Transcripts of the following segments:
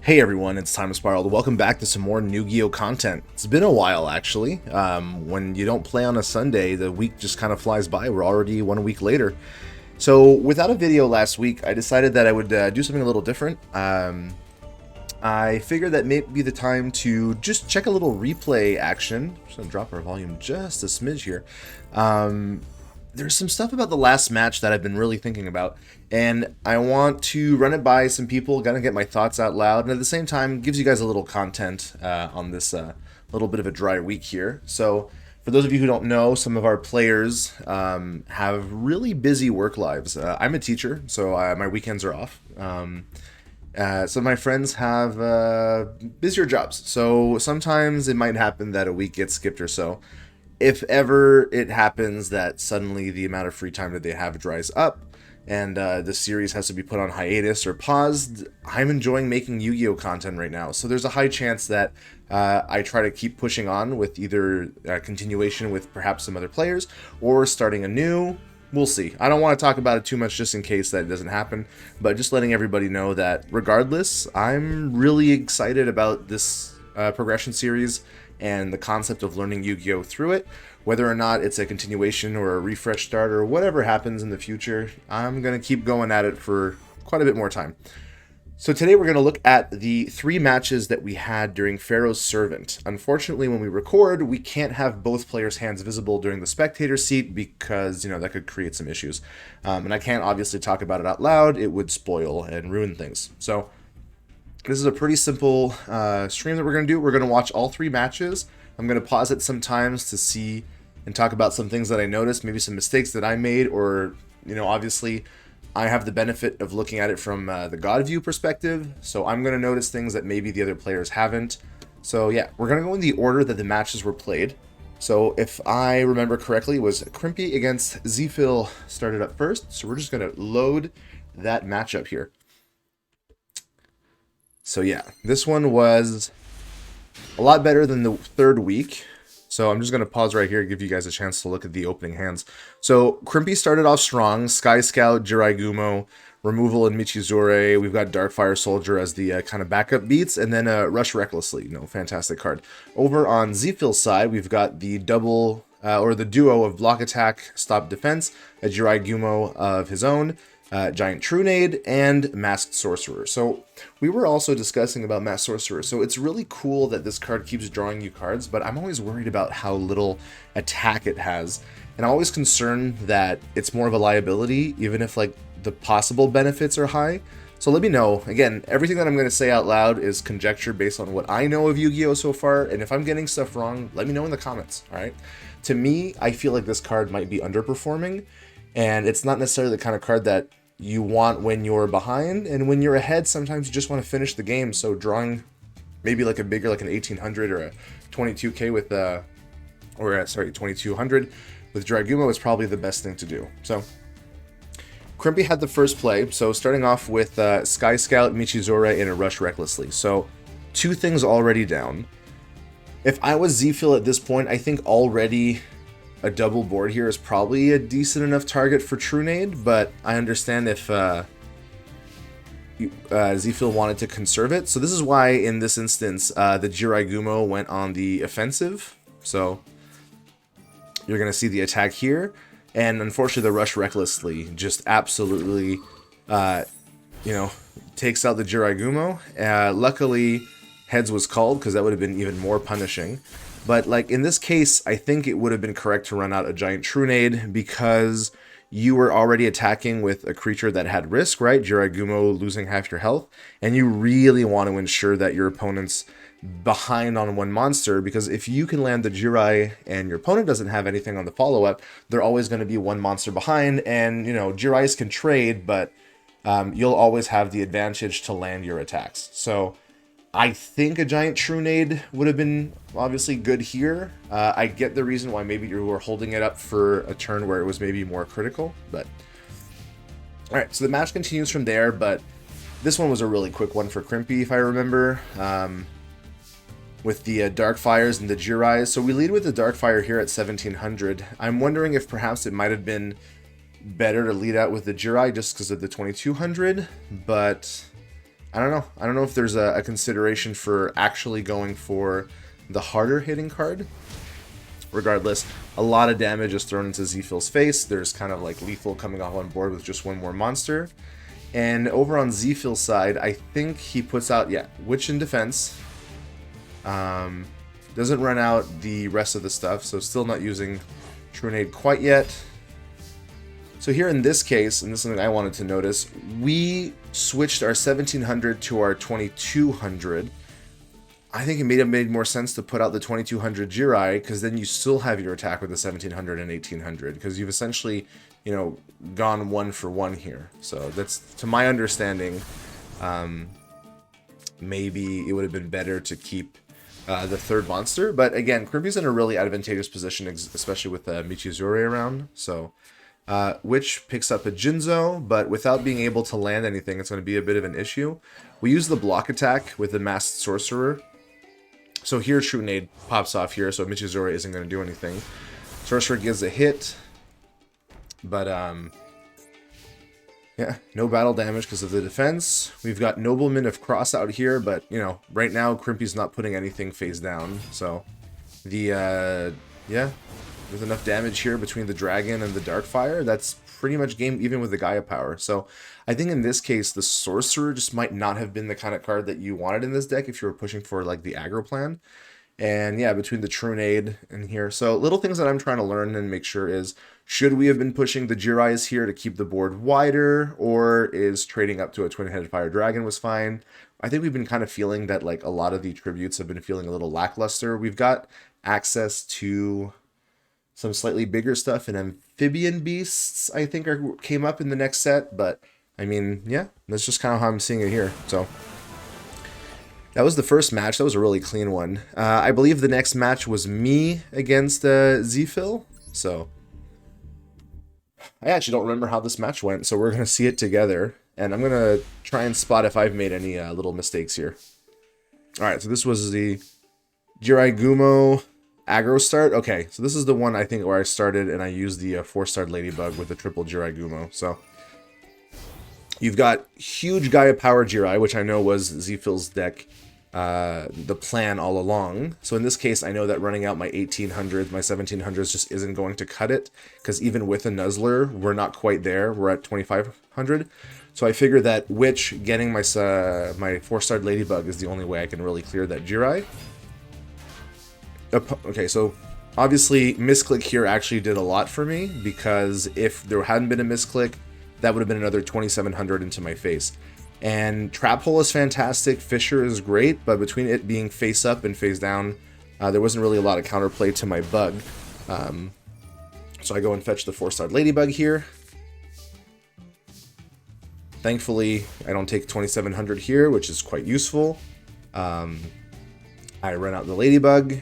Hey everyone, it's Time to Spiral. Welcome back to some more Yu-Gi-Oh content. It's been a while actually. When you don't play on a Sunday, the week just kind of flies by. We're already 1 week later. So without a video last week, I decided that I would do something a little different. I figured that may be the time to just check a little replay action. Just gonna drop our volume just a smidge here. There's some stuff about the last match that I've been really thinking about, and I want to run it by some people, gonna get my thoughts out loud, and at the same time gives you guys a little content on this little bit of a dry week here. So for those of you who don't know, some of our players have really busy work lives. I'm a teacher, so my weekends are off. Some of my friends have busier jobs, so sometimes it might happen that a week gets skipped or so. If ever it happens that suddenly the amount of free time that they have dries up and the series has to be put on hiatus or paused, I'm enjoying making Yu-Gi-Oh content right now. So there's a high chance that I try to keep pushing on with either a continuation with perhaps some other players or starting anew. We'll see. I don't want to talk about it too much just in case that doesn't happen, but just letting everybody know that regardless, I'm really excited about this progression series and the concept of learning Yu-Gi-Oh through it. Whether or not it's a continuation or a refresh start or whatever happens in the future, I'm going to keep going at it for quite a bit more time. So today we're going to look at the 3 matches that we had during Pharaoh's Servant. Unfortunately, when we record, we can't have both players' hands visible during the spectator seat because, that could create some issues. And I can't obviously talk about it out loud. It would spoil and ruin things. So this is a pretty simple stream that we're going to do. We're going to watch all 3 matches. I'm going to pause it sometimes to see and talk about some things that I noticed, maybe some mistakes that I made, or, obviously I have the benefit of looking at it from the God view perspective, so I'm going to notice things that maybe the other players haven't. So yeah, we're going to go in the order that the matches were played. So if I remember correctly, it was Crimpy against Zphil started up first, so we're just going to load that matchup here. So yeah, this one was a lot better than the 3rd week. So I'm just going to pause right here to give you guys a chance to look at the opening hands. So Crimpy started off strong. Sky Scout, Jirai Gumo, Removal, and Michizure. We've got Darkfire Soldier as the kind of backup beats. And then Rush Recklessly. Fantastic card. Over on Zphil's side, we've got the double or the duo of Block Attack, Stop Defense, a Jirai Gumo of his own, Giant Trunade, and Masked Sorcerer. So we were also discussing about Masked Sorcerer. So it's really cool that this card keeps drawing you cards, but I'm always worried about how little attack it has. And I'm always concerned that it's more of a liability, even if like the possible benefits are high. So let me know. Again, everything that I'm going to say out loud is conjecture based on what I know of Yu-Gi-Oh so far. And if I'm getting stuff wrong, let me know in the comments. All right. To me, I feel like this card might be underperforming, and it's not necessarily the kind of card that you want when you're behind, and when you're ahead, sometimes you just want to finish the game. So drawing maybe like a bigger, like an 1800 or a 22k with 2200 with Dragumo is probably the best thing to do. So Crimpy had the first play. So starting off with Sky Scout, Michizore, and a Rush Recklessly. So 2 things already down. If I was Zphil at this point, I think already a double board here is probably a decent enough target for Trunade, but I understand if Zphil wanted to conserve it. So this is why in this instance the Jirai Gumo went on the offensive. So you're going to see the attack here, and unfortunately the Rush Recklessly just absolutely takes out the Jirai Gumo. Luckily Heads was called because that would have been even more punishing. But like in this case, I think it would have been correct to run out a Giant Trunade because you were already attacking with a creature that had risk, right? Jirai Gumo losing half your health. And you really want to ensure that your opponent's behind on 1 monster, because if you can land the Jirai and your opponent doesn't have anything on the follow-up, they're always going to be 1 monster behind. And, Jirais can trade, but you'll always have the advantage to land your attacks. So I think a Giant Trunade would have been obviously good here. I get the reason why maybe you were holding it up for a turn where it was maybe more critical, but alright, so the match continues from there, but this one was a really quick one for Crimpy, if I remember, with the Darkfires and the Jirais. So we lead with the Darkfire here at 1700. I'm wondering if perhaps it might have been better to lead out with the Jirai just because of the 2200, but I don't know. I don't know if there's a consideration for actually going for the harder hitting card. Regardless, a lot of damage is thrown into Zphil's face. There's kind of like lethal coming off on board with just one more monster. And over on Zphil's side, I think he puts out, yeah, Witch in defense. Doesn't run out the rest of the stuff, so still not using Trunade quite yet. So here in this case, and this is something I wanted to notice, we switched our 1700 to our 2200. I think it may have made more sense to put out the 2200 Jirai, because then you still have your attack with the 1700 and 1800, because you've essentially, you know, gone 1 for 1 here. So that's, to my understanding, maybe it would have been better to keep the third monster. But again, Crimpy's in a really advantageous position, especially with Michizure around. So Witch picks up a Jinzo, but without being able to land anything, it's going to be a bit of an issue. We use the block attack with the Masked Sorcerer. So here Trunade pops off here, so Michizure isn't going to do anything. Sorcerer gives a hit, but yeah, no battle damage because of the defense. We've got Nobleman of Cross out here, but, you know, right now Crimpy's not putting anything face down. So, yeah, there's enough damage here between the Dragon and the Darkfire. That's pretty much game even with the Gaia Power. So, I think in this case, the Sorcerer just might not have been the kind of card that you wanted in this deck if you were pushing for, like, the aggro plan. And yeah, between the Trunade and here. So little things that I'm trying to learn and make sure is, should we have been pushing the Jirais here to keep the board wider, or is trading up to a Twin-Headed Fire Dragon was fine? I think we've been kind of feeling that like a lot of the tributes have been feeling a little lackluster. We've got access to some slightly bigger stuff, and Amphibian Beasts, I think, came up in the next set. But, I mean, yeah, that's just kind of how I'm seeing it here. So that was the first match. That was a really clean one. I believe the next match was me against Zphil. So I actually don't remember how this match went, so we're going to see it together. And I'm going to try and spot if I've made any little mistakes here. Alright, so this was the Jirai Gumo aggro start. Okay, so this is the one I think where I started and I used the 4-star Ladybug with the triple Jirai Gumo. So you've got huge Gaia Power Jirai, which I know was Zphil's deck, the plan all along. So in this case, I know that running out my 1800s, my 1700s just isn't going to cut it, because even with a Nuzzler, we're not quite there. We're at 2500. So I figure that Witch getting my 4-star Ladybug is the only way I can really clear that Jirai. Okay, so obviously misclick here actually did a lot for me, because if there hadn't been a misclick, that would have been another 2700 into my face. And Trap Hole is fantastic, Fissure is great, but between it being face up and face down, there wasn't really a lot of counterplay to my bug. So I go and fetch the 4-star Ladybug here. Thankfully, I don't take 2700 here, which is quite useful. I run out the Ladybug.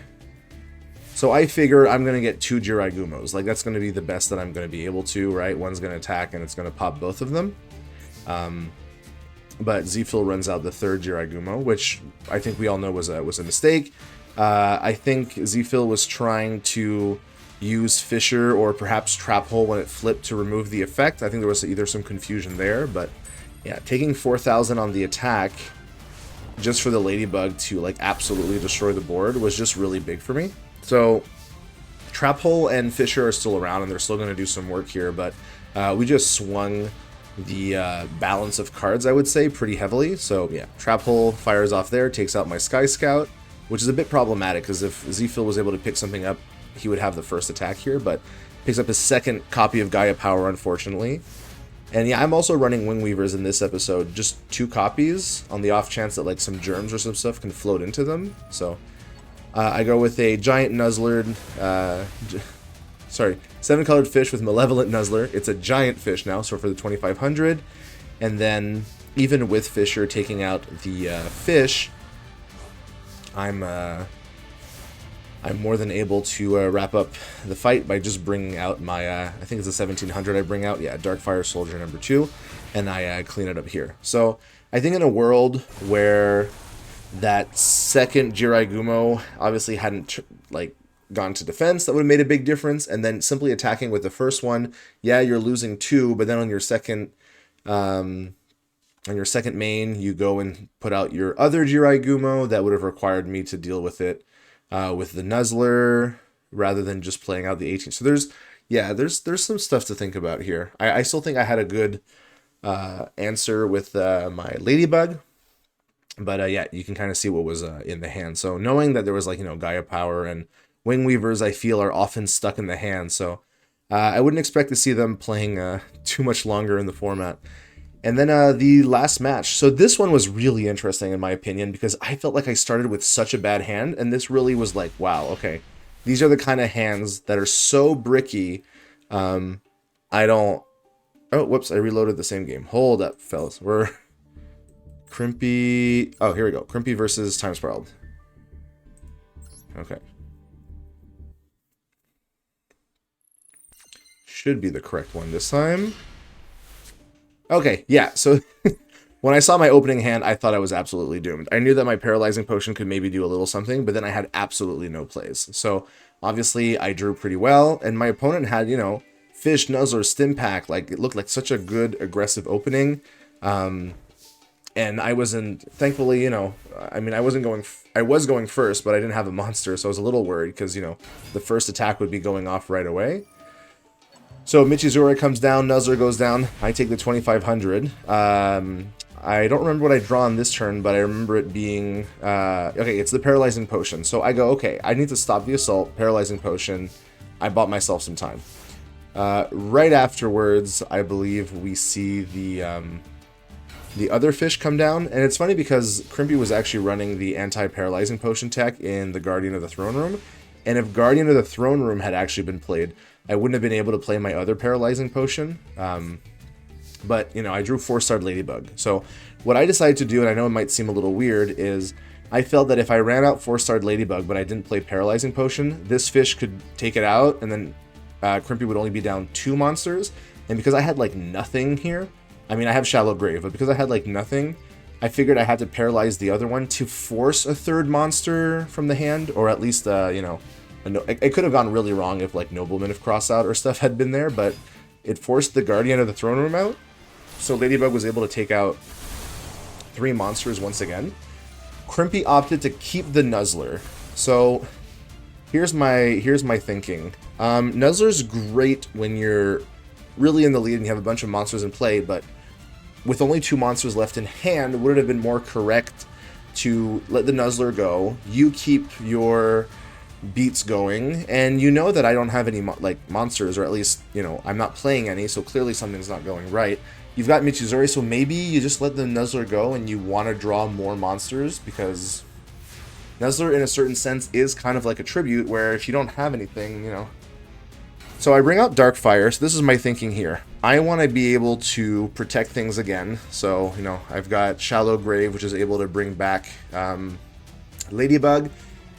So I figure I'm going to get 2 Jirai Gumos. Like, that's going to be the best that I'm going to be able to, right? One's going to attack and it's going to pop both of them. But Zphil runs out the 3rd Jirai Gumo, which I think we all know was a mistake. I think Zphil was trying to use Fissure or perhaps Trap Hole when it flipped to remove the effect. I think there was either some confusion there, but yeah, taking 4000 on the attack just for the Ladybug to like absolutely destroy the board was just really big for me. So Trap Hole and Fissure are still around and they're still going to do some work here, but we just swung the balance of cards, I would say, pretty heavily. So yeah, Trap Hole fires off there, takes out my Sky Scout, which is a bit problematic because if Zphil was able to pick something up, he would have the first attack here, but picks up his 2nd copy of Gaia Power, unfortunately. And yeah, I'm also running Wing Weavers in this episode, just 2 copies on the off chance that like some germs or some stuff can float into them. So I go with a giant Nuzzler, 7-colored fish with Malevolent Nuzzler. It's a giant fish now, so for the 2500. And then, even with Fissure taking out the fish, I'm more than able to wrap up the fight by just bringing out my, I think it's a 1700 I bring out, yeah, Darkfire Soldier number 2, and I clean it up here. So, I think in a world where that 2nd Jirai Gumo obviously hadn't, like, gone to defense, that would have made a big difference, and then simply attacking with the first one, yeah, you're losing 2, but then on your second On your second main, you go and put out your other Jirai Gumo. That would have required me to deal with it with the Nuzzler rather than just playing out the 18. So there's some stuff to think about here. I still think I had a good answer with my Ladybug. But yeah, you can kind of see what was in the hand. So knowing that there was like, Gaia Power and Wing Weavers, I feel are often stuck in the hand. So I wouldn't expect to see them playing too much longer in the format. And then the last match. So this one was really interesting in my opinion because I felt like I started with such a bad hand. And this really was like, wow, okay. These are the kind of hands that are so bricky. I don't... Oh, whoops, I reloaded the same game. Hold up, fellas. We're... Crimpy... Oh, here we go. Crimpy versus Time Spiraled. Okay. Should be the correct one this time. Okay, yeah, so when I saw my opening hand, I thought I was absolutely doomed. I knew that my Paralyzing Potion could maybe do a little something, but then I had absolutely no plays. So, obviously, I drew pretty well, and my opponent had, Fish, Nuzzler, Stim Pack. Like, it looked like such a good, aggressive opening. And I wasn't, thankfully, I mean, I was going first, but I didn't have a monster, so I was a little worried, because, the first attack would be going off right away. So Michizuru comes down, Nuzzler goes down, I take the 2500. I don't remember what I draw on this turn, but I remember it being... okay, it's the Paralyzing Potion. So I go, okay, I need to stop the assault, Paralyzing Potion. I bought myself some time. Right afterwards, I believe we see the other fish come down. And it's funny because Crimpy was actually running the anti-Paralyzing Potion tech in the Guardian of the Throne Room. And if Guardian of the Throne Room had actually been played, I wouldn't have been able to play my other Paralyzing Potion. But, I drew 4-starred Ladybug. So what I decided to do, and I know it might seem a little weird, is I felt that if I ran out 4-starred Ladybug, but I didn't play Paralyzing Potion, this fish could take it out, and then Crimpy would only be down 2 monsters. And because I had, like, nothing here, I mean, I have Shallow Grave, but because I had, like, nothing, I figured I had to paralyze the other one to force a third monster from the hand, or at least, it could have gone really wrong if, like, Nobleman of Crossout or stuff had been there, but it forced the Guardian of the Throne Room out, so Ladybug was able to take out 3 monsters once again. Crimpy opted to keep the Nuzzler. So here's my thinking. Nuzzler's great when you're really in the lead and you have a bunch of monsters in play, but with only 2 monsters left in hand, would it have been more correct to let the Nuzzler go, you keep your beats going, and you know that I don't have any monsters, or at least, I'm not playing any, so clearly something's not going right. You've got Michizuru, so maybe you just let the Nuzzler go and you want to draw more monsters, because Nuzzler, in a certain sense, is kind of like a tribute, where if you don't have anything, So I bring out Darkfire, so this is my thinking here. I want to be able to protect things again, so, I've got Shallow Grave, which is able to bring back Ladybug,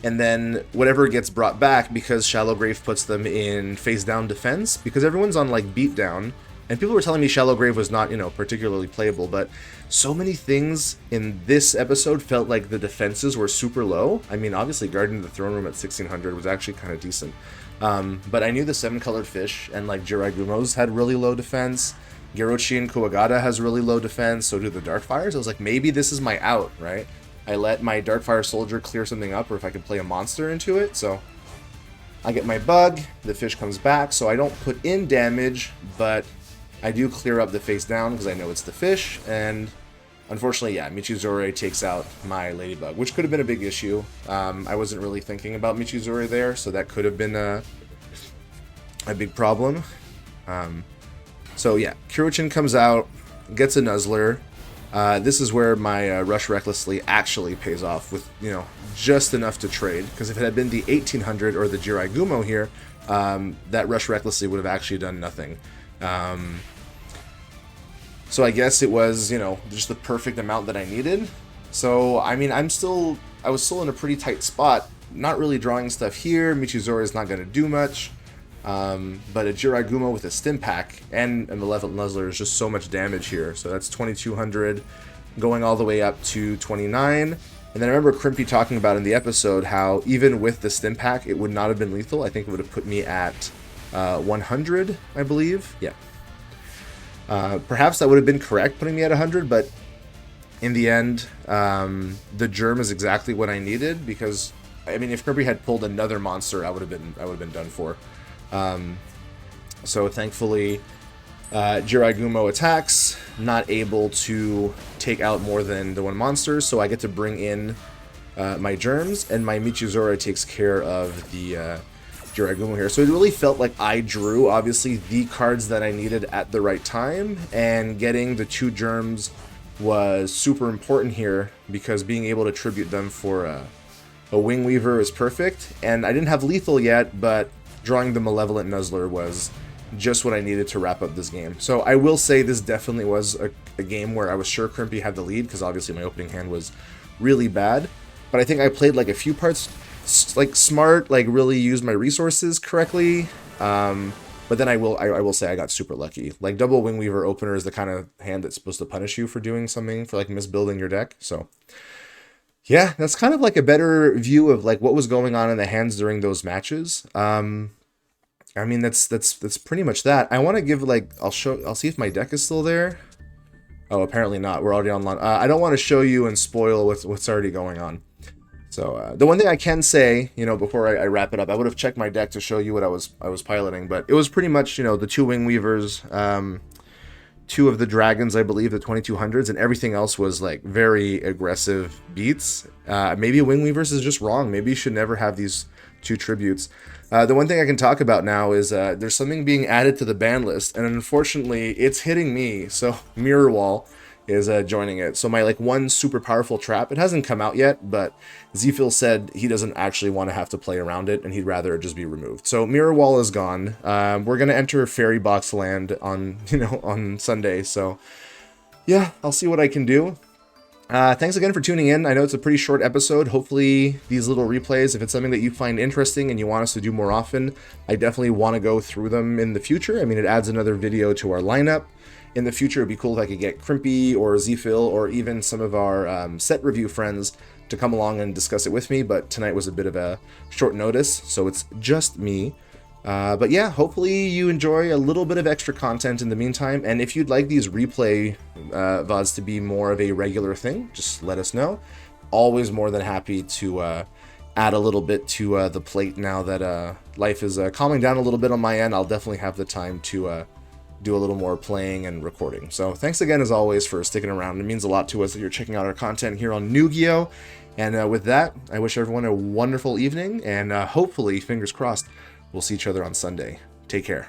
and then whatever gets brought back, because Shallow Grave puts them in face-down defense, because everyone's on, like, beatdown, and people were telling me Shallow Grave was not, particularly playable, but so many things in this episode felt like the defenses were super low. I mean, obviously, Guardian of the Throne Room at 1600 was actually kind of decent. But I knew the 7-colored fish and, like, Jiraiyagumo's had really low defense. Girochi and Kuwagata has really low defense, so do the Darkfires. I was like, maybe this is my out, right? I let my Darkfire Soldier clear something up, or if I could play a monster into it, so I get my bug, the fish comes back, so I don't put in damage, but I do clear up the face down because I know it's the fish, and unfortunately, yeah, Michizuru takes out my Ladybug, which could have been a big issue. I wasn't really thinking about Michizuru there, so that could have been a big problem. So yeah, Kirochin comes out, gets a Nuzzler. This is where my Rush Recklessly actually pays off with, just enough to trade. Because if it had been the 1800 or the Jirai Gumo here, that Rush Recklessly would have actually done nothing. So I guess it was, just the perfect amount that I needed. So, I mean, I was still in a pretty tight spot. Not really drawing stuff here. Michizuru is not going to do much. But a Jirai Gumo with a Stim Pack and a Malevolent Nuzzler is just so much damage here. So that's 2200 going all the way up to 29. And then I remember Crimpy talking about in the episode how even with the Stim Pack, it would not have been lethal. I think it would have put me at 100, I believe. Yeah. Perhaps that would have been correct, putting me at 100, but in the end, the germ is exactly what I needed, because I mean, if Kirby had pulled another monster, I would have been done for. So thankfully, Jiraigumo attacks, not able to take out more than the one monster, so I get to bring in my germs, and my Michizora takes care of the Jiraigumo here. So it really felt like I drew, obviously, the cards that I needed at the right time, and getting the 2 germs was super important here, because being able to tribute them for a Wing Weaver is perfect. And I didn't have lethal yet, but drawing the Malevolent Nuzzler was just what I needed to wrap up this game. So I will say this definitely was a game where I was sure Crimpy had the lead, because obviously my opening hand was really bad. But I think I played like a few parts like smart, like really used my resources correctly. But then I will say I got super lucky. Like double Wing Weaver opener is the kind of hand that's supposed to punish you for doing something, for like misbuilding your deck. So yeah, that's kind of like a better view of like what was going on in the hands during those matches. I mean, that's pretty much that. I want to give like I'll see if my deck is still there. Oh, apparently not. We're already online. I don't want to show you and spoil what's already going on. So the one thing I can say, you know, before I wrap it up, I would have checked my deck to show you what I was piloting, but it was pretty much, you know, the 2 Wing Weavers, 2 of the dragons, I believe, the 2200s, and everything else was like very aggressive beats. Maybe Wing Weavers is just wrong. Maybe you should never have these 2 tributes. The one thing I can talk about now is there's something being added to the ban list, and unfortunately, it's hitting me. So Mirror Wall is joining it. So my like one super powerful trap, it hasn't come out yet, but Zphil said he doesn't actually want to have to play around it, and he'd rather it just be removed. So Mirror Wall is gone. We're gonna enter Fairy Box Land on on Sunday. So yeah, I'll see what I can do. Thanks again for tuning in. I know it's a pretty short episode. Hopefully these little replays, if it's something that you find interesting and you want us to do more often, I definitely want to go through them in the future. I mean, it adds another video to our lineup. In the future, it'd be cool if I could get Crimpy or Zphil or even some of our set review friends to come along and discuss it with me, but tonight was a bit of a short notice, so it's just me. But yeah, hopefully you enjoy a little bit of extra content in the meantime, and if you'd like these replay VODs to be more of a regular thing, just let us know. Always more than happy to add a little bit to the plate now that life is calming down a little bit on my end. I'll definitely have the time to do a little more playing and recording. So thanks again, as always, for sticking around. It means a lot to us that you're checking out our content here on Yu-Gi-Oh! And with that, I wish everyone a wonderful evening, and hopefully, fingers crossed, we'll see each other on Sunday. Take care.